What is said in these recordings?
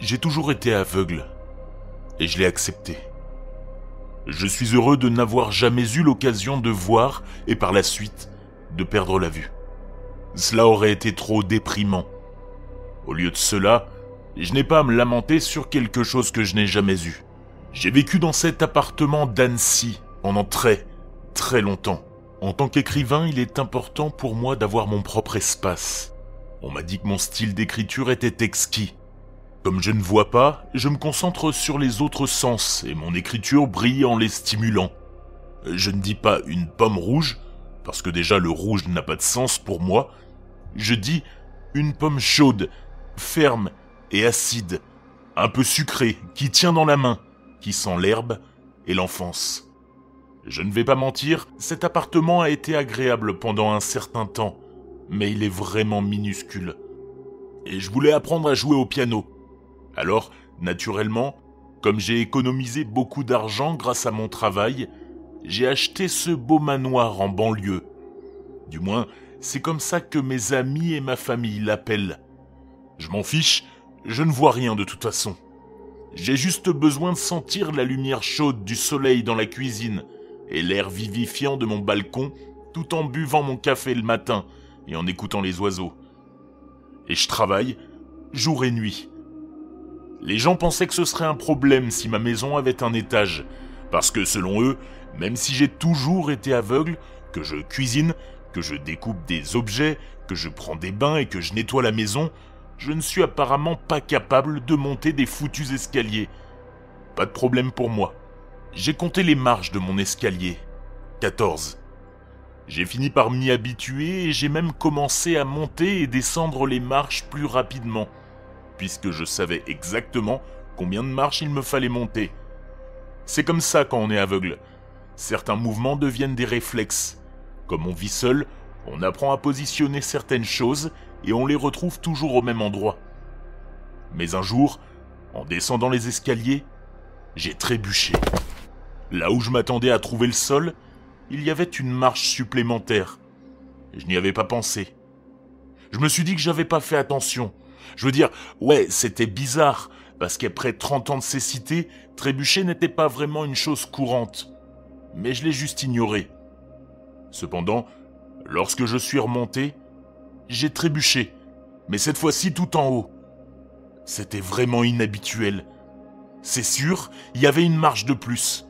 J'ai toujours été aveugle, et je l'ai accepté. Je suis heureux de n'avoir jamais eu l'occasion de voir, et par la suite, de perdre la vue. Cela aurait été trop déprimant. Au lieu de cela, je n'ai pas à me lamenter sur quelque chose que je n'ai jamais eu. J'ai vécu dans cet appartement d'Annecy pendant très longtemps. En tant qu'écrivain, il est important pour moi d'avoir mon propre espace. On m'a dit que mon style d'écriture était exquis. Comme je ne vois pas, je me concentre sur les autres sens et mon écriture brille en les stimulant. Je ne dis pas une pomme rouge, parce que déjà le rouge n'a pas de sens pour moi. Je dis une pomme chaude, ferme et acide, un peu sucrée, qui tient dans la main, qui sent l'herbe et l'enfance. Je ne vais pas mentir, cet appartement a été agréable pendant un certain temps, mais il est vraiment minuscule. Et je voulais apprendre à jouer au piano. Alors, naturellement, comme j'ai économisé beaucoup d'argent grâce à mon travail, j'ai acheté ce beau manoir en banlieue. Du moins, c'est comme ça que mes amis et ma famille l'appellent. Je m'en fiche, je ne vois rien de toute façon. J'ai juste besoin de sentir la lumière chaude du soleil dans la cuisine et l'air vivifiant de mon balcon tout en buvant mon café le matin et en écoutant les oiseaux. Et je travaille jour et nuit. Les gens pensaient que ce serait un problème si ma maison avait un étage, parce que selon eux, même si j'ai toujours été aveugle, que je cuisine, que je découpe des objets, que je prends des bains et que je nettoie la maison, je ne suis apparemment pas capable de monter des foutus escaliers. Pas de problème pour moi. J'ai compté les marches de mon escalier. 14. J'ai fini par m'y habituer et j'ai même commencé à monter et descendre les marches plus rapidement, puisque je savais exactement combien de marches il me fallait monter. C'est comme ça quand on est aveugle. Certains mouvements deviennent des réflexes. Comme on vit seul, on apprend à positionner certaines choses et on les retrouve toujours au même endroit. Mais un jour, en descendant les escaliers, j'ai trébuché. Là où je m'attendais à trouver le sol, il y avait une marche supplémentaire. Je n'y avais pas pensé. Je me suis dit que j'avais pas fait attention. Je veux dire, ouais, c'était bizarre, parce qu'après 30 ans de cécité, trébucher n'était pas vraiment une chose courante. Mais je l'ai juste ignoré. Cependant, lorsque je suis remonté, j'ai trébuché, mais cette fois-ci tout en haut. C'était vraiment inhabituel. C'est sûr, il y avait une marche de plus.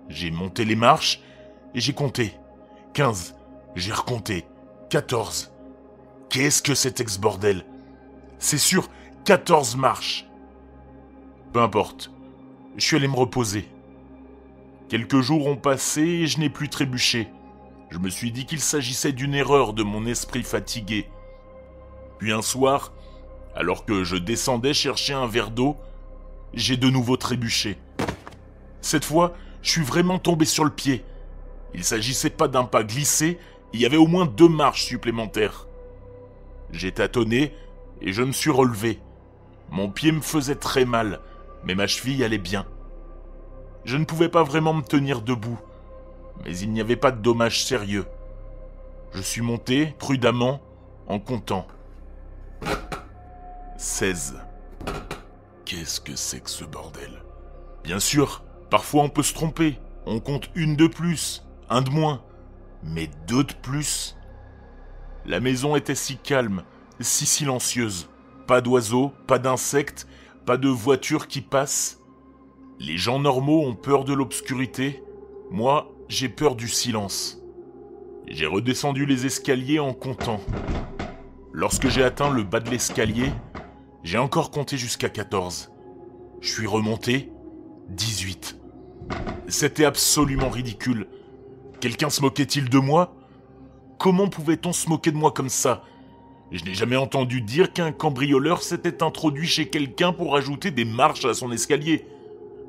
J'ai monté les marches et j'ai compté. 15, j'ai recompté. 14. Qu'est-ce que c'était que ce bordel ? C'est sûr, 14 marches. Peu importe, je suis allé me reposer. Quelques jours ont passé et je n'ai plus trébuché. Je me suis dit qu'il s'agissait d'une erreur de mon esprit fatigué. Puis un soir, alors que je descendais chercher un verre d'eau, j'ai de nouveau trébuché. Cette fois, je suis vraiment tombé sur le pied. Il s'agissait pas d'un pas glissé, il y avait au moins 2 marches supplémentaires. J'ai tâtonné et je me suis relevé. Mon pied me faisait très mal, mais ma cheville allait bien. Je ne pouvais pas vraiment me tenir debout, mais il n'y avait pas de dommages sérieux. Je suis monté, prudemment, en comptant. 16. Qu'est-ce que c'est que ce bordel ? Bien sûr, parfois on peut se tromper. On compte une de plus, un de moins, mais 2 de plus. La maison était si calme, si silencieuse. Pas d'oiseaux, pas d'insectes, pas de voitures qui passent. Les gens normaux ont peur de l'obscurité. Moi, j'ai peur du silence. J'ai redescendu les escaliers en comptant. Lorsque j'ai atteint le bas de l'escalier, j'ai encore compté jusqu'à 14. Je suis remonté, 18. C'était absolument ridicule. Quelqu'un se moquait-il de moi ? Comment pouvait-on se moquer de moi comme ça ? Je n'ai jamais entendu dire qu'un cambrioleur s'était introduit chez quelqu'un pour ajouter des marches à son escalier.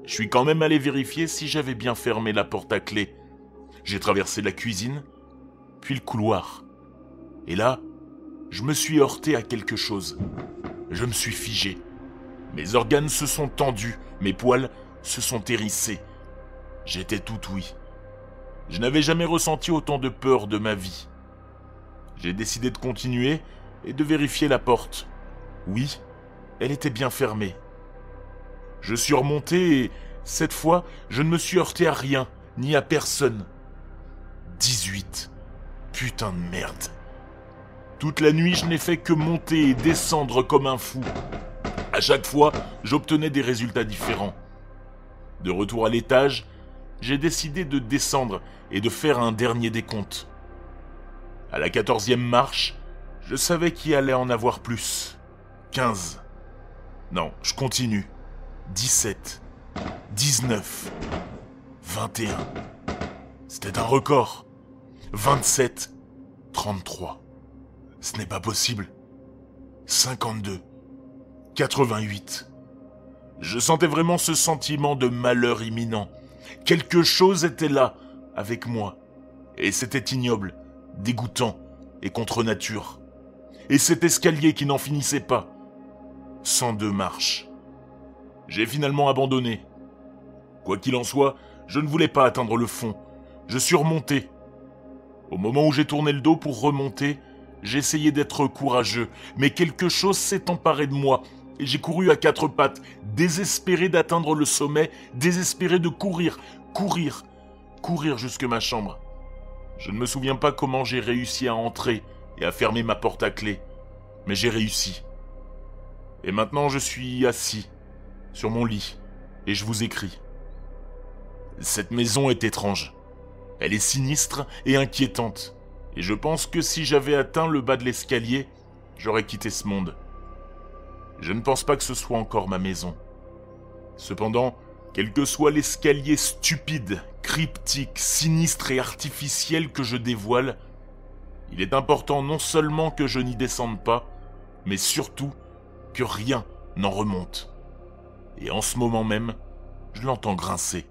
Je suis quand même allé vérifier si j'avais bien fermé la porte à clé. J'ai traversé la cuisine, puis le couloir. Et là, je me suis heurté à quelque chose. Je me suis figé. Mes organes se sont tendus, mes poils se sont hérissés. J'étais tout ouïe. Je n'avais jamais ressenti autant de peur de ma vie. J'ai décidé de continuer et de vérifier la porte. Oui, elle était bien fermée. Je suis remonté et, cette fois, je ne me suis heurté à rien, ni à personne. 18. Putain de merde. Toute la nuit, je n'ai fait que monter et descendre comme un fou. À chaque fois, j'obtenais des résultats différents. De retour à l'étage, j'ai décidé de descendre et de faire un dernier décompte. À la 14e marche, je savais qu'il allait en avoir plus. 15. Non, je continue. 17. 19. 21. C'était un record. 27. 33. Ce n'est pas possible. 52. 88. Je sentais vraiment ce sentiment de malheur imminent. Quelque chose était là, avec moi. Et c'était ignoble, dégoûtant et contre nature. Et cet escalier qui n'en finissait pas. 102 marches. J'ai finalement abandonné. Quoi qu'il en soit, je ne voulais pas atteindre le fond. Je suis remonté. Au moment où j'ai tourné le dos pour remonter, j'ai essayé d'être courageux, mais quelque chose s'est emparé de moi, et j'ai couru à quatre pattes, désespéré d'atteindre le sommet, désespéré de courir jusque ma chambre. Je ne me souviens pas comment j'ai réussi à entrer et à fermer ma porte à clé, mais j'ai réussi. Et maintenant je suis assis, sur mon lit, et je vous écris. Cette maison est étrange. Elle est sinistre et inquiétante. Et je pense que si j'avais atteint le bas de l'escalier, j'aurais quitté ce monde. Je ne pense pas que ce soit encore ma maison. Cependant, quel que soit l'escalier stupide, cryptique, sinistre et artificiel que je dévoile, il est important non seulement que je n'y descende pas, mais surtout que rien n'en remonte. Et en ce moment même, je l'entends grincer.